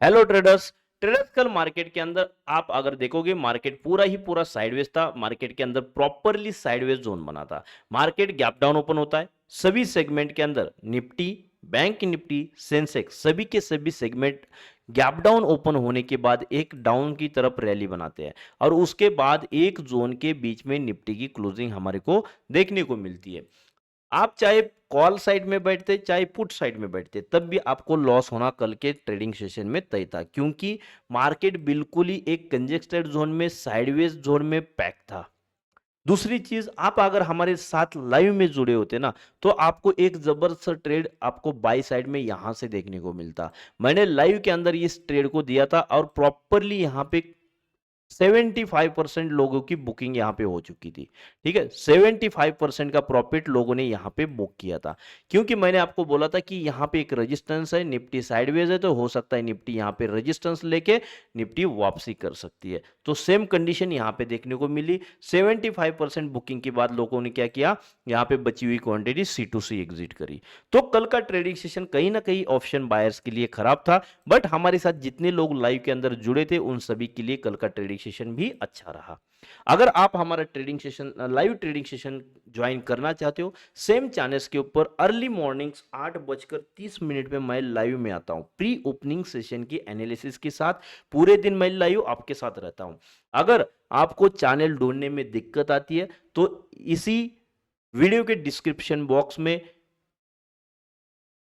Hello traders. Traders कल market के अंदर आप अगर देखोगे मार्केट पूरा ही पूरा साइडवेज था। मार्केट के अंदर प्रॉपरली साइडवेज जोन बना था। मार्केट गैप डाउन ओपन होता है सभी सेगमेंट के अंदर। निफ्टी, बैंक निफ्टी, सेंसेक्स सभी के सभी सेगमेंट गैप डाउन ओपन होने के बाद एक डाउन की तरफ रैली बनाते हैं और उसके बाद एक जोन के बीच में निफ्टी की क्लोजिंग हमारे को देखने को मिलती है। आप चाहे कॉल साइड में बैठते चाहे पुट साइड में बैठते तब भी आपको लॉस होना कल के ट्रेडिंग सेशन में तय था, क्योंकि मार्केट बिल्कुल ही एक कंजेस्टेड जोन में साइडवेज जोन में पैक था। दूसरी चीज, आप अगर हमारे साथ लाइव में जुड़े होते ना तो आपको एक जबरदस्त ट्रेड आपको बाई साइड में यहां से देखने को मिलता। मैंने लाइव के अंदर इस ट्रेड को दिया था और प्रॉपरली यहां पे 75% लोगों की बुकिंग यहां पे हो चुकी थी। ठीक है, 75% का प्रॉफिट लोगों ने यहां पे बुक किया था, क्योंकि मैंने आपको बोला था कि यहां पे एक रेजिस्टेंस है, निफ्टी साइडवेज है, तो हो सकता है निफ्टी यहां पे रेजिस्टेंस लेके निफ्टी वापसी कर सकती है। तो सेम कंडीशन यहां पे देखने को मिली। 75% बुकिंग के बाद लोगों ने क्या किया, यहां पे बची हुई क्वांटिटी C2C एग्जिट करी। तो कल का ट्रेडिंग सेशन कहीं ना कहीं ऑप्शन बायर्स के लिए खराब था, बट हमारे साथ जितने लोग लाइव के अंदर जुड़े थे उन सभी के लिए कल का ट्रेडिंग सेशन भी अच्छा रहा। अगर आप हमारा trading session live trading session join करना चाहते हो सेम चैनल्स के ऊपर अर्ली मॉर्निंग्स 8:30 में मैं लाइव में आता हूं प्री ओपनिंग सेशन की एनालिसिस के साथ। पूरे दिन मैं लाइव आपके साथ रहता हूं। अगर आपको चैनल ढूंढने में दिक्कत आती है तो इसी वीडियो के डिस्क्रिप्शन बॉक्स में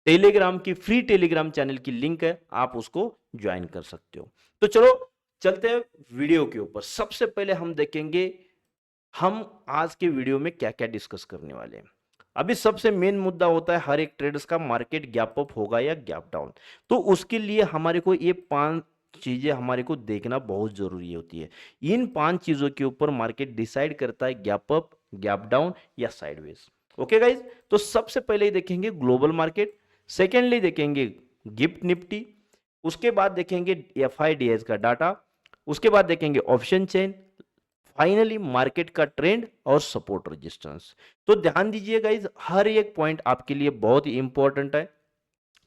टेलीग्राम की फ्री टेलीग्राम चैनल की लिंक है, आप उसको ज्वाइन कर सकते हो। तो चलो चलते हैं वीडियो के ऊपर। सबसे पहले हम देखेंगे हम आज के वीडियो में क्या क्या डिस्कस करने वाले हैं। अभी सबसे मेन मुद्दा होता है हर एक ट्रेडर्स का, मार्केट गैप अप होगा या गैप डाउन। तो उसके लिए हमारे को ये 5 चीजें हमारे को देखना बहुत जरूरी होती है। इन 5 चीजों के ऊपर मार्केट डिसाइड करता है गैप अप, गैप डाउन या साइडवेज। ओके गाइज, तो सबसे पहले ही देखेंगे ग्लोबल मार्केट, सेकेंडली देखेंगे गिफ्ट निफ्टी, उसके बाद देखेंगे FIDS का डाटा, उसके बाद देखेंगे ऑप्शन चेन, फाइनली मार्केट का ट्रेंड और सपोर्ट रेजिस्टेंस। तो ध्यान दीजिए गाइज, हर एक पॉइंट आपके लिए बहुत ही इंपॉर्टेंट है।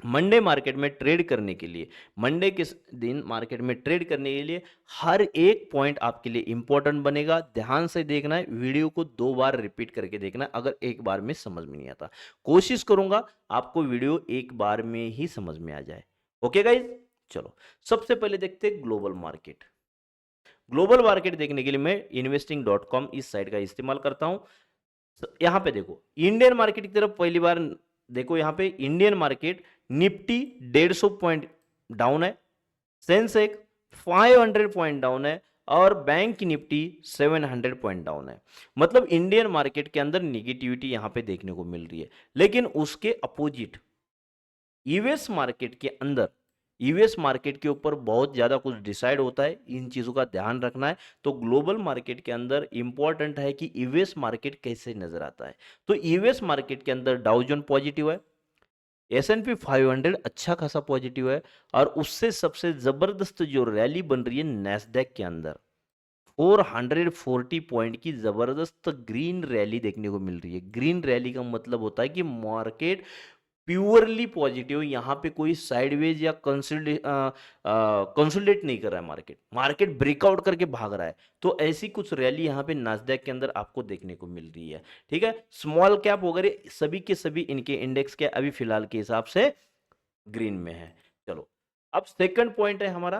मंडे मार्केट में ट्रेड करने के लिए, मंडे के दिन मार्केट में ट्रेड करने के लिए हर एक पॉइंट आपके लिए इंपॉर्टेंट बनेगा। ध्यान से देखना है, वीडियो को 2 बार रिपीट करके देखना है। अगर एक बार में समझ में नहीं आता, कोशिश करूंगा आपको वीडियो एक बार में ही समझ में आ जाए। ओके गाइज, चलो सबसे पहले देखते हैं ग्लोबल मार्केट। ग्लोबल मार्केट देखने के लिए मैं investing.com इस साइट का इस्तेमाल करता हूं। यहां पे देखो इंडियन मार्केट की तरफ पहली बार देखो, यहां पे Indian market Nifty 150 point down है, सेंसेक्स 500 पॉइंट डाउन है और बैंक निफ्टी 700 पॉइंट डाउन है। मतलब इंडियन मार्केट के अंदर निगेटिविटी यहां पे देखने को मिल रही है। लेकिन उसके अपोजिट यूएस मार्केट के अंदर, यूएस मार्केट के ऊपर बहुत ज्यादा कुछ डिसाइड होता है, इन चीजों का ध्यान रखना है। तो ग्लोबल मार्केट के अंदर इंपॉर्टेंट है कि यूएस मार्केट कैसे नजर आता है। तो यूएस मार्केट के अंदर डाउ जोन पॉजिटिव है, S&P 500 अच्छा खासा पॉजिटिव है और उससे सबसे जबरदस्त जो रैली बन रही है नैस्डैक के अंदर 440 पॉइंट की जबरदस्त ग्रीन रैली देखने को मिल रही है। ग्रीन रैली का मतलब होता है कि मार्केट प्योरली पॉजिटिव, यहां पे कोई साइडवेज या कंसोलिडेट नहीं कर रहा है। मार्केट मार्केट ब्रेकआउट करके भाग रहा है। तो ऐसी कुछ रैली यहां पे नास्डैक के अंदर आपको देखने को मिल रही है। ठीक है, स्मॉल कैप वगैरह सभी के सभी इनके इंडेक्स के अभी फिलहाल के हिसाब से ग्रीन में है। चलो अब सेकंड पॉइंट है हमारा।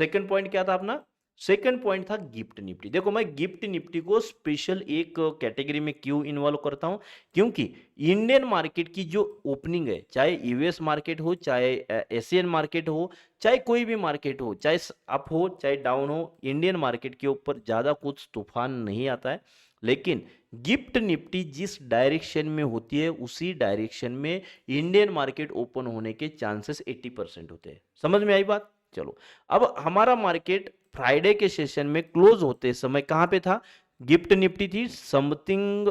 सेकंड पॉइंट क्या था अपना? सेकंड पॉइंट था गिफ्ट निफ्टी। देखो मैं गिफ्ट निफ्टी को स्पेशल एक कैटेगरी में क्यों इन्वॉल्व करता हूं, क्योंकि इंडियन मार्केट की जो ओपनिंग है, चाहे यूएस मार्केट हो, चाहे एशियन मार्केट हो, चाहे कोई भी मार्केट हो, चाहे अप हो चाहे डाउन हो, इंडियन मार्केट के ऊपर ज्यादा कुछ तूफान नहीं आता है। लेकिन गिफ्ट निफ्टी जिस डायरेक्शन में होती है उसी डायरेक्शन में इंडियन मार्केट ओपन होने के चांसेस 80% होते हैं। समझ में आई बात? चलो अब हमारा मार्केट फ्राइडे के सेशन में क्लोज होते समय कहां पे था? गिफ्ट निफ्टी थी something,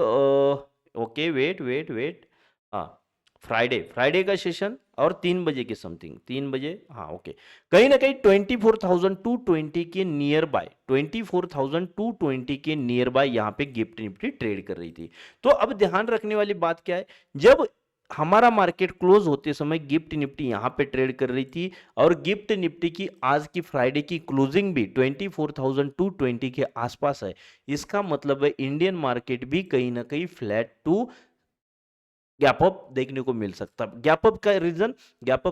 okay wait wait wait, हाँ फ्राइडे, फ्राइडे का सेशन और 3 बजे के समथिंग, 3 बजे, हाँ ओके, कहीं ना कहीं 24,220 के नियर बाय, 24,220 के नियर बाय यहां पे गिफ्ट निफ्टी ट्रेड कर रही थी। तो अब ध्यान रखने वाली बात क्या है, जब हमारा मार्केट क्लोज होते समय गिफ्ट निफ्टी यहाँ पे ट्रेड कर रही थी और गिफ्ट निफ्टी की आज की फ्राइडे की क्लोजिंग भी 24,220 के आसपास है। इसका मतलब है इंडियन मार्केट भी कहीं ना कहीं फ्लैट टू गैप अप देखने को मिल सकता है। गैप अप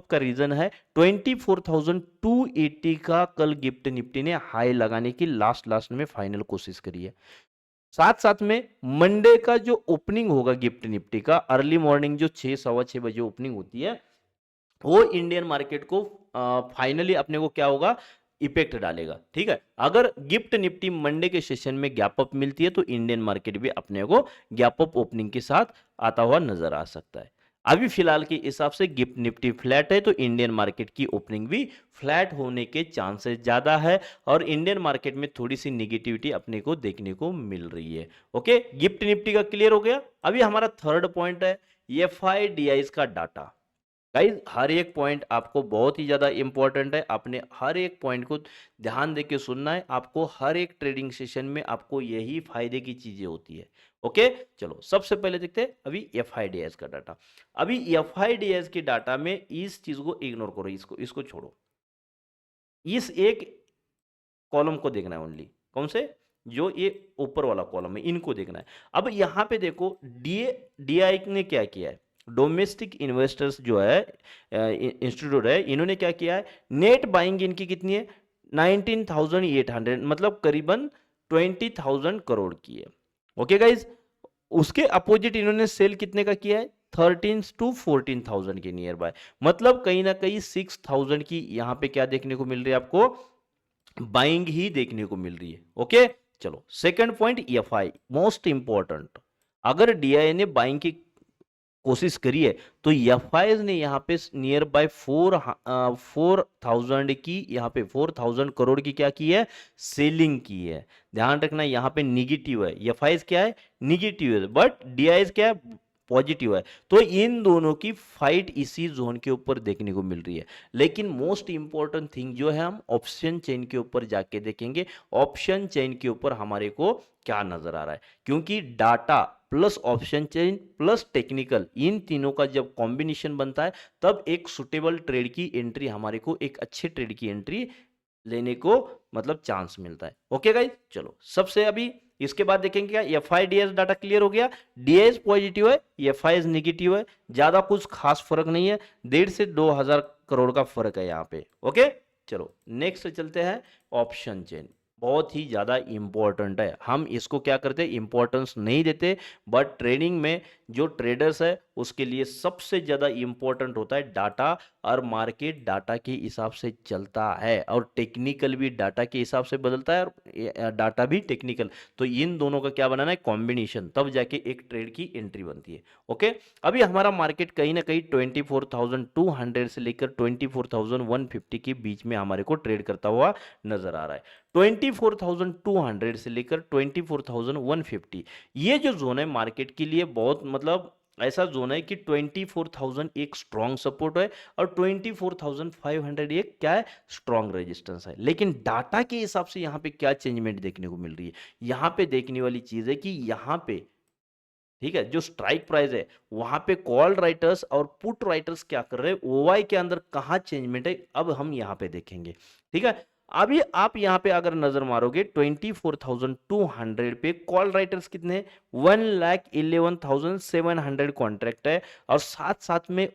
का रीजन है 24,280 का कल गिफ्ट निफ्टी ने हाई लगाने की लास्ट में फाइनल कोशिश करी है। साथ साथ में मंडे का जो ओपनिंग होगा गिफ्ट निफ्टी का अर्ली मॉर्निंग जो 6 सवा 6 बजे ओपनिंग होती है वो इंडियन मार्केट को फाइनली अपने को क्या होगा इफेक्ट डालेगा। ठीक है, अगर गिफ्ट निफ्टी मंडे के सेशन में गैप अप मिलती है तो इंडियन मार्केट भी अपने को गैप अप ओपनिंग के साथ आता हुआ नजर आ सकता है। अभी फिलहाल के हिसाब से गिफ्ट निफ्टी फ्लैट है तो इंडियन मार्केट की ओपनिंग भी फ्लैट होने के चांसेस ज्यादा है और इंडियन मार्केट में थोड़ी सी निगेटिविटी अपने को देखने को मिल रही है। ओके, गिफ्ट निफ्टी का क्लियर हो गया। अभी हमारा थर्ड पॉइंट है एफआईडीआईज का डाटा। गाइज हर एक पॉइंट आपको बहुत ही ज्यादा इंपॉर्टेंट है, आपने हर एक पॉइंट को ध्यान देके सुनना है। आपको हर एक ट्रेडिंग सेशन में आपको यही फायदे की चीजें होती है। ओके, चलो सबसे पहले देखते हैं अभी एफआईडीएस का डाटा। अभी एफआईडीएस के डाटा में इस चीज को इग्नोर करो, इसको इसको छोड़ो, इस एक कॉलम को देखना है ओनली। कौन से? जो ये ऊपर वाला कॉलम है इनको देखना है। अब यहां पे देखो डीआई ने क्या किया है, डोमेस्टिक इन्वेस्टर्स जो है इंस्टीट्यूट है, इन्होंने क्या किया है, नेट बाइंग इनकी कितनी है 19,800 मतलब करीबन 20,000 करोड़ की है। ओके गाइज, उसके अपोजिट इन्होंने सेल कितने का किया है 13 to 14,000 के नियर बाय, मतलब कहीं ना कहीं 6,000 की यहां पे क्या देखने को मिल रही है आपको, बाइंग ही देखने को मिल रही है। ओके, चलो second point FI most important. अगर डीआई ने बाइंग की कोशिश करी है तो एफआईज ने यहाँ पे नियर बाय 4,000 की, यहाँ पे 4,000 करोड़ की क्या की है, सेलिंग की है। ध्यान रखना यहाँ पे निगेटिव है, एफआईज क्या है निगेटिव है बट डीआईज क्या है पॉजिटिव है। तो इन दोनों की फाइट इसी जोन के ऊपर देखने को मिल रही है। लेकिन मोस्ट इंपॉर्टेंट थिंग जो है हम ऑप्शन चेन के ऊपर जाके देखेंगे, ऑप्शन चेन के ऊपर हमारे को क्या नजर आ रहा है, क्योंकि data plus option chain plus technical इन तीनों का जब कॉम्बिनेशन बनता है तब एक सुटेबल ट्रेड की एंट्री हमारे को, एक अच्छे ट्रेड की एंट्री लेने को मतलब चांस मिलता है। ओके गाइस, चलो सबसे अभी इसके बाद देखेंगे क्या एफआईडीएस डाटा क्लियर हो गया, डीएस पॉजिटिव है एफआईएस नेगेटिव है, ज्यादा कुछ खास फर्क नहीं है, 1.5 से 2,000 करोड़ का फर्क है यहाँ पे। ओके, चलो नेक्स्ट चलते हैं ऑप्शन चेन, बहुत ही ज़्यादा इंपॉर्टेंट है। हम इसको क्या करते हैं इंपॉर्टेंस नहीं देते, बट ट्रेडिंग में जो ट्रेडर्स है उसके लिए सबसे ज़्यादा इंपॉर्टेंट होता है डाटा, और मार्केट डाटा के हिसाब से चलता है और टेक्निकल भी डाटा के हिसाब से बदलता है और डाटा भी टेक्निकल, तो इन दोनों का क्या बनाना है कॉम्बिनेशन, तब जाके एक ट्रेड की एंट्री बनती है। ओके, अभी हमारा मार्केट कहीं ना कहीं 24,200 से लेकर 24,150 के बीच में हमारे को ट्रेड करता हुआ नजर आ रहा है। 24,200 से लेकर 24,150 ये जो जोन है मार्केट के लिए बहुत मतलब ऐसा जोन है कि 24,000 एक स्ट्रॉन्ग सपोर्ट है और 24,500 एक क्या है स्ट्रॉन्ग रेजिस्टेंस है। लेकिन डाटा के हिसाब से यहाँ पे क्या चेंजमेंट देखने को मिल रही है, यहाँ पे देखने वाली चीज है कि यहाँ पे ठीक है जो स्ट्राइक प्राइस है वहां पे कॉल राइटर्स और पुट राइटर्स क्या कर रहे हैं, ओवाई के अंदर कहां चेंजमेंट है अब हम यहां पे देखेंगे। ठीक है, अभी आप यहां पे अगर नजर मारोगे 24,200 पे कॉल राइटर्स कितने हैं 1,11,700 कॉन्ट्रैक्ट है और साथ साथ में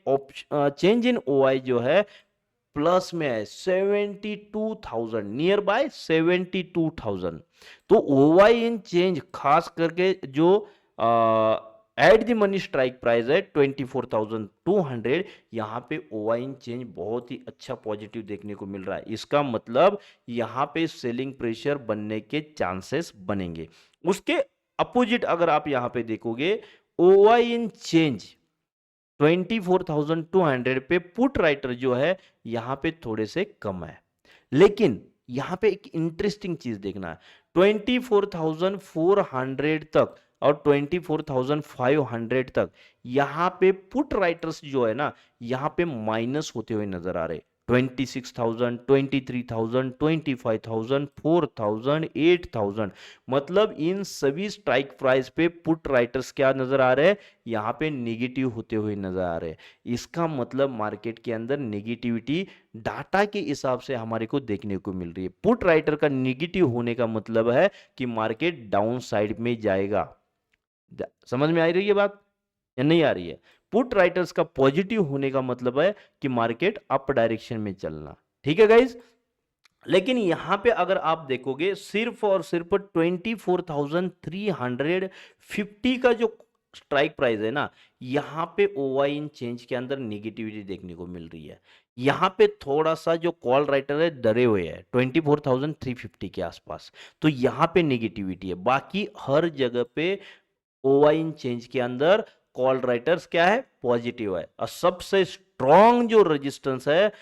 चेंज इन ओआई जो है प्लस में है 72,000 नियर बाय 72,000। तो ओवाई इन चेंज खास करके जो at the money strike price है 24,200, यहाँ पे ओवाइन चेंज बहुत ही अच्छा पॉजिटिव देखने को मिल रहा है। इसका मतलब यहाँ पे सेलिंग प्रेशर बनने के चांसेस बनेंगे। उसके अपोजिट अगर आप यहाँ पे देखोगे ओवाइन चेंज 24,200 पे पुट राइटर जो है यहाँ पे थोड़े से कम है, लेकिन यहाँ पे एक इंटरेस्टिंग चीज देखना है 24,400 तक और 24,500 तक यहाँ पे पुट राइटर्स जो है ना यहाँ पे माइनस होते हुए नजर आ रहे। 26,000, 23,000, 25,000, 4,000, 8,000, मतलब इन सभी स्ट्राइक प्राइस पे पुट राइटर्स क्या नजर आ रहे हैं, यहाँ पे निगेटिव होते हुए नजर आ रहे हैं। इसका मतलब मार्केट के अंदर नेगेटिविटी डाटा के हिसाब से हमारे को देखने को मिल रही है। पुट राइटर का निगेटिव होने का मतलब है कि मार्केट डाउन साइड में जाएगा। समझ में आ रही है बात या नहीं आ रही है? पुट राइटर्स का पॉजिटिव होने का मतलब है कि मार्केट अप डायरेक्शन में चलना। ठीक है गाइज, लेकिन यहां पे अगर आप देखोगे सिर्फ और सिर्फ 24,350 का जो स्ट्राइक प्राइस है ना, यहां पे ओवाई इन चेंज के अंदर निगेटिविटी देखने को मिल रही है। यहां पे थोड़ा सा जो कॉल राइटर है डरे हुए हैं 24,350 के आसपास, तो यहां पे निगेटिविटी है। बाकी हर जगह पे ओवाई इन चेंज के अंदर कॉल राइटर्स क्या है, पॉजिटिव है। और सबसे स्ट्रॉन्ग जो रेजिस्टेंस है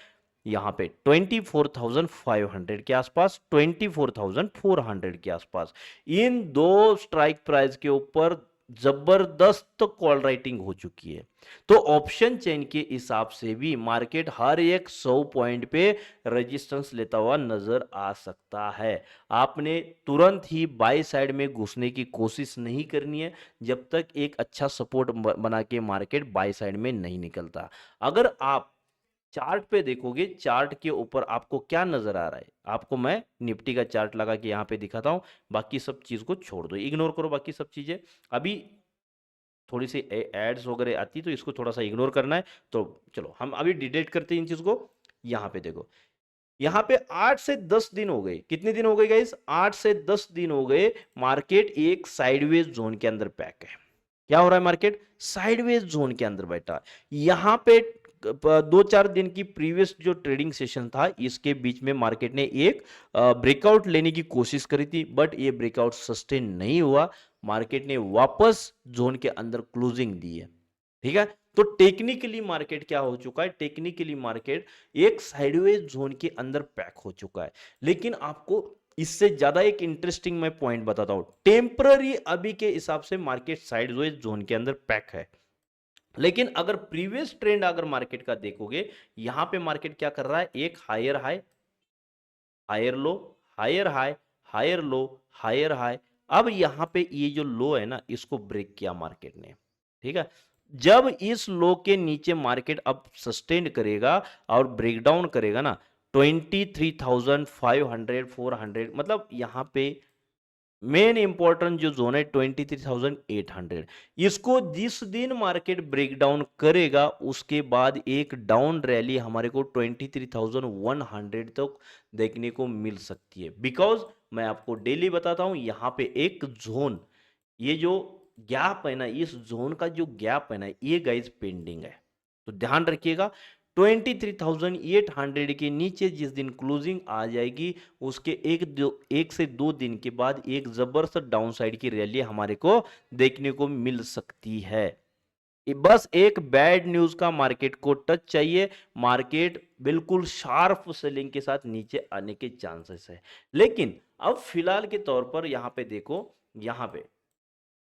यहां पे 24,500 के आसपास, 24,400 के आसपास, इन दो स्ट्राइक प्राइस के ऊपर जबरदस्त कॉल राइटिंग हो चुकी है। तो ऑप्शन चेन के हिसाब से भी मार्केट हर एक 100 पॉइंट पे रेजिस्टेंस लेता हुआ नजर आ सकता है। आपने तुरंत ही बाई साइड में घुसने की कोशिश नहीं करनी है जब तक एक अच्छा सपोर्ट बना के मार्केट बाई साइड में नहीं निकलता। अगर आप चार्ट पे देखोगे, चार्ट के ऊपर आपको क्या नजर आ रहा है, आपको मैं निफ्टी का चार्ट लगा के यहां पे दिखाता हूं। बाकी सब चीज को छोड़ दो, इग्नोर करो बाकी सब चीजें। अभी थोड़ी सी एड्स वगैरह आती तो इसको थोड़ा सा इग्नोर करना है। तो चलो हम अभी डिटेक्ट करते हैं इन चीज को। यहां पे देखो, यहां पे 8 से 10 दिन हो गए। कितने दिन हो गए गाइस? 8 से 10 दिन हो गए। मार्केट एक साइडवेज जोन के अंदर पैक है। क्या हो रहा है? मार्केट साइडवेज जोन के अंदर बैठा है। यहां पे 2-4 दिन की प्रीवियस जो ट्रेडिंग सेशन था, इसके बीच में मार्केट ने एक ब्रेकआउट लेने की कोशिश करी थी, बट ये ब्रेकआउट सस्टेन नहीं हुआ। मार्केट ने वापस जोन के अंदर क्लोजिंग दी है। ठीक है, तो टेक्निकली मार्केट क्या हो चुका है? टेक्निकली मार्केट एक साइडवेज जोन के अंदर पैक हो चुका है। लेकिन आपको इससे ज्यादा एक इंटरेस्टिंग मैं पॉइंट बताता हूं। टेम्पररी अभी के हिसाब से मार्केट साइडवेज जोन के अंदर पैक है, लेकिन अगर प्रीवियस ट्रेंड अगर मार्केट का देखोगे, यहां पे मार्केट क्या कर रहा है? एक higher high, higher low, higher high, higher low, higher high. अब यहां पे ये जो लो है ना, इसको ब्रेक किया मार्केट ने। ठीक है, जब इस लो के नीचे मार्केट अब सस्टेन करेगा और ब्रेकडाउन करेगा ना 23,500 400, मतलब यहां पे मेन इंपॉर्टेंट जो जोन है 23,800, इसको जिस दिन मार्केट ब्रेकडाउन करेगा उसके बाद एक डाउन रैली हमारे को 23,100 तक देखने को मिल सकती है। बिकॉज मैं आपको डेली बताता हूं, यहां पे एक जोन, ये जो गैप है ना, इस जोन का जो गैप है ना, ये गाइज पेंडिंग है। तो ध्यान रखिएगा, 23,800 के नीचे जिस दिन क्लोजिंग आ जाएगी, उसके एक से दो दिन के बाद एक जबरदस्त डाउन साइड की रैली हमारे को देखने को मिल सकती है। बस एक बैड न्यूज का मार्केट को टच चाहिए, मार्केट बिल्कुल शार्प सेलिंग के साथ नीचे आने के चांसेस है। लेकिन अब फिलहाल के तौर पर यहां पे देखो, यहां पे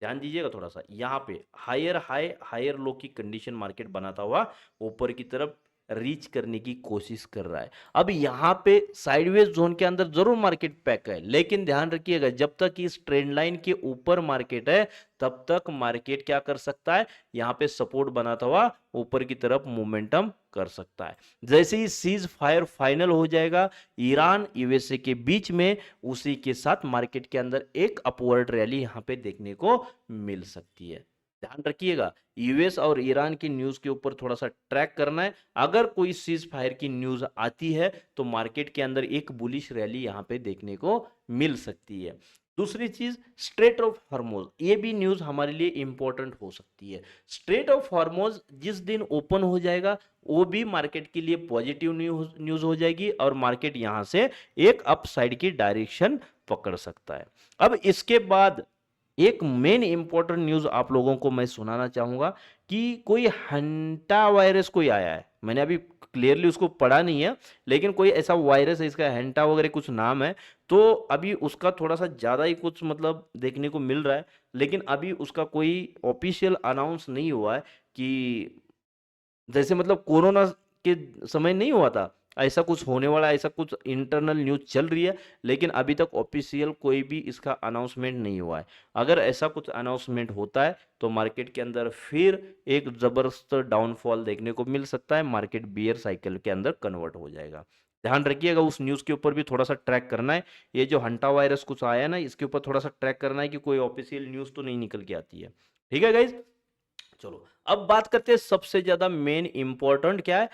ध्यान दीजिएगा थोड़ा सा, यहां पे हायर हाई हायर लो की कंडीशन मार्केट बनाता हुआ ऊपर की तरफ रीच करने की कोशिश कर रहा है। अब यहां पे साइडवेज जोन के अंदर जरूर मार्केट पैक है, लेकिन ध्यान रखिएगा जब तक इस ट्रेंड लाइन के ऊपर मार्केट है तब तक मार्केट क्या कर सकता है? यहां पे सपोर्ट बनाता हुआ ऊपर की तरफ मोमेंटम कर सकता है। जैसे ही सीज फायर फाइनल हो जाएगा ईरान यूएसए के बीच में, उसी के साथ मार्केट के अंदर एक अपवर्ड रैली यहां पे देखने को मिल सकती है। ध्यान रखिएगा, यूएस और ईरान की न्यूज के ऊपर थोड़ा सा ट्रैक करना है। अगर कोई सीज फायर की न्यूज आती है तो मार्केट के अंदर एक बुलिश रैली यहां पे देखने को मिल सकती है। दूसरी चीज, स्ट्रेट ऑफ हॉर्मुज, ये भी न्यूज हमारे लिए इंपॉर्टेंट हो सकती है। स्ट्रेट ऑफ हॉर्मुज जिस दिन ओपन हो जाएगा वो भी मार्केट के लिए पॉजिटिव न्यूज हो जाएगी और मार्केट यहां से एक अपसाइड की डायरेक्शन पकड़ सकता है। अब इसके बाद एक मेन इंपॉर्टेंट न्यूज आप लोगों को मैं सुनाना चाहूंगा कि कोई हंटा वायरस कोई आया है। मैंने अभी क्लियरली उसको पढ़ा नहीं है, लेकिन कोई ऐसा वायरस है, इसका हंटा वगैरह कुछ नाम है। तो अभी उसका थोड़ा सा ज्यादा ही कुछ मतलब देखने को मिल रहा है, लेकिन अभी उसका कोई ऑफिशियल अनाउंस नहीं हुआ है कि जैसे मतलब कोरोना के समय नहीं हुआ था ऐसा कुछ होने वाला है, ऐसा कुछ इंटरनल न्यूज़ चल रही है, लेकिन अभी तक ऑफिशियल कोई भी इसका अनाउंसमेंट नहीं हुआ है। अगर ऐसा कुछ अनाउंसमेंट होता है तो मार्केट के अंदर फिर एक ज़बरदस्त डाउनफॉल देखने को मिल सकता है, मार्केट बियर साइकिल के अंदर कन्वर्ट हो जाएगा। ध्यान रखिएगा, उस न्यूज़ के ऊपर भी थोड़ा सा ट्रैक करना है। ये जो हंटा वायरस कुछ आया है ना, इसके ऊपर थोड़ा सा ट्रैक करना है कि कोई ऑफिशियल न्यूज़ तो नहीं निकल के आती है। ठीक है गाइज, चलो अब बात करते हैं सबसे ज्यादा मेन इंपॉर्टेंट क्या है,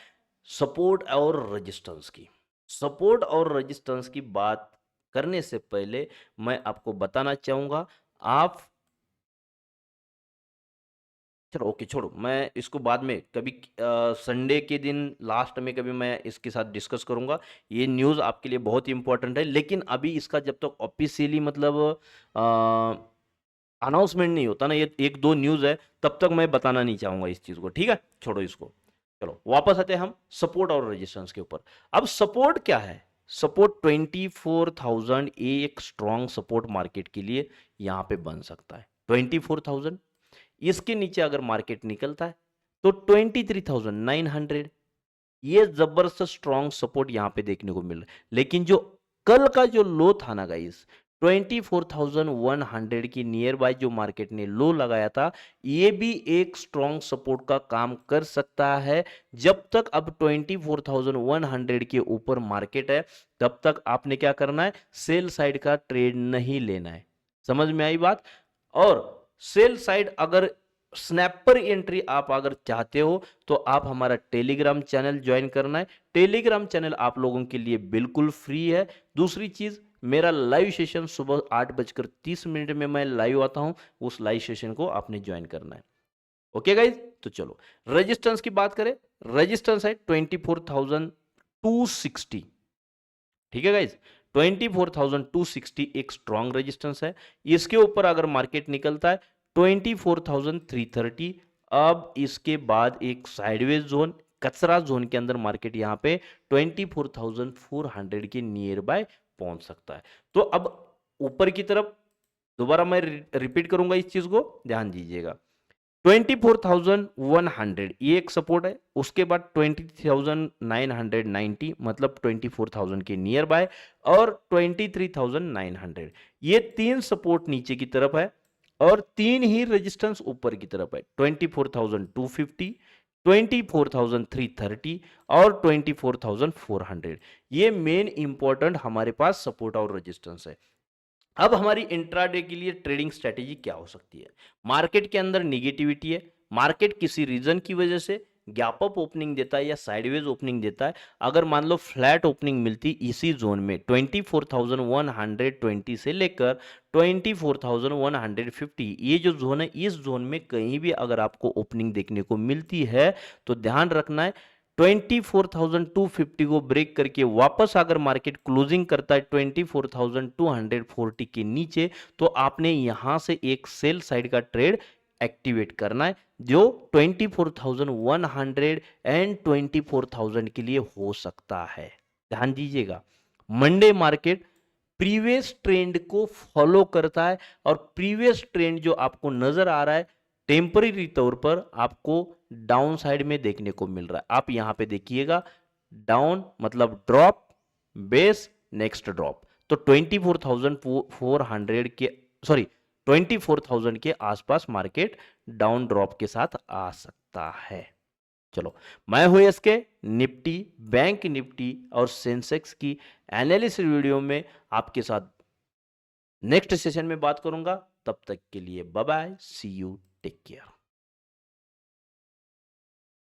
सपोर्ट और रेजिस्टेंस की। सपोर्ट और रेजिस्टेंस की बात करने से पहले मैं आपको बताना चाहूंगा, आप चलो ओके छोड़ो, मैं इसको बाद में कभी संडे के दिन लास्ट में कभी मैं इसके साथ डिस्कस करूंगा। ये न्यूज़ आपके लिए बहुत ही इंपॉर्टेंट है, लेकिन अभी इसका जब तक ऑफिशियली मतलब अनाउंसमेंट नहीं होता ना, ये एक दो न्यूज़ है, तब तक मैं बताना नहीं चाहूंगा इस चीज़ को। ठीक है, छोड़ो इसको। चलो वापस आते हैं हम सपोर्ट और रेजिस्टेंस के ऊपर। अब सपोर्ट क्या है, सपोर्ट 24,000 एक स्ट्रॉन्ग सपोर्ट मार्केट के लिए यहां पे बन सकता है। 24,000, इसके नीचे अगर मार्केट निकलता है तो 23,900, ये जबरदस्त स्ट्रॉन्ग सपोर्ट यहां पे देखने को मिल रहा है। लेकिन जो कल का जो लो था ना गाइस, 24,100 की नियर बाय जो मार्केट ने लो लगाया था, ये भी एक स्ट्रॉन्ग सपोर्ट का काम कर सकता है। जब तक अब 24,100 के ऊपर मार्केट है, तब तक आपने क्या करना है, सेल साइड का ट्रेड नहीं लेना है। समझ में आई बात। और सेल साइड अगर स्नैपर एंट्री आप अगर चाहते हो तो आप हमारा टेलीग्राम चैनल ज्वाइन करना है। टेलीग्राम चैनल आप लोगों के लिए बिल्कुल फ्री है। दूसरी चीज, मेरा लाइव सेशन सुबह 8:30 में मैं लाइव आता हूं, उस लाइव सेशन को आपने ज्वाइन करना है। ओके गाइज, तो चलो रेजिस्टेंस की बात करें। रेजिस्टेंस है 24,260। ठीक है गाइज, 24,260 एक स्ट्रॉन्ग रेजिस्टेंस है। इसके ऊपर अगर मार्केट निकलता है 24,330, अब इसके बाद एक साइडवेज जोन, कचरा जोन के अंदर मार्केट यहां पे 24,400 के नियर बाय पहुंच सकता है। तो अब ऊपर की तरफ दोबारा मैं रिपीट करूंगा इस चीज को, ध्यान दीजिएगा। 24,100 ये एक सपोर्ट है, उसके बाद 20,990 मतलब 24,000 के नियर बाय, और 23,900, ये तीन सपोर्ट नीचे की तरफ है और तीन ही रेजिस्टेंस ऊपर की तरफ है। 24,250, 24,330 और 24,400, ये मेन इंपॉर्टेंट हमारे पास सपोर्ट और रेजिस्टेंस है। अब हमारी इंट्राडे के लिए ट्रेडिंग स्ट्रेटेजी क्या हो सकती है। मार्केट के अंदर निगेटिविटी है, मार्केट किसी रीजन की वजह से गैप अप ओपनिंग देता है या साइडवेज ओपनिंग देता है। अगर मान लो फ्लैट ओपनिंग मिलती इसी जोन में 24,120 से लेकर 24,150, ये जो जोन है, इस जोन में कहीं भी अगर आपको ओपनिंग देखने को मिलती है तो ध्यान रखना है 24,250 को ब्रेक करके वापस अगर मार्केट क्लोजिंग करता है 24,240 के नीचे, तो आपने यहां से एक सेल साइड का ट्रेड एक्टिवेट करना है, जो 24,100 एंड 24,000 के लिए हो सकता है। ध्यान दीजिएगा, मंडे मार्केट प्रीवियस ट्रेंड को फॉलो करता है, और प्रीवियस ट्रेंड जो आपको नजर आ रहा है टेम्पररी तौर पर आपको डाउन साइड में देखने को मिल रहा है। आप यहां पे देखिएगा, डाउन मतलब ड्रॉप, बेस, नेक्स्ट ड्रॉप। तो 24,400 के, सॉरी 24,000 के आसपास मार्केट डाउन ड्रॉप के साथ आ सकता है। चलो, मैं हूं इसके निफ्टी, बैंक निफ्टी और सेंसेक्स की एनालिसिस वीडियो में आपके साथ नेक्स्ट सेशन में बात करूंगा। तब तक के लिए bye bye, see you, take care.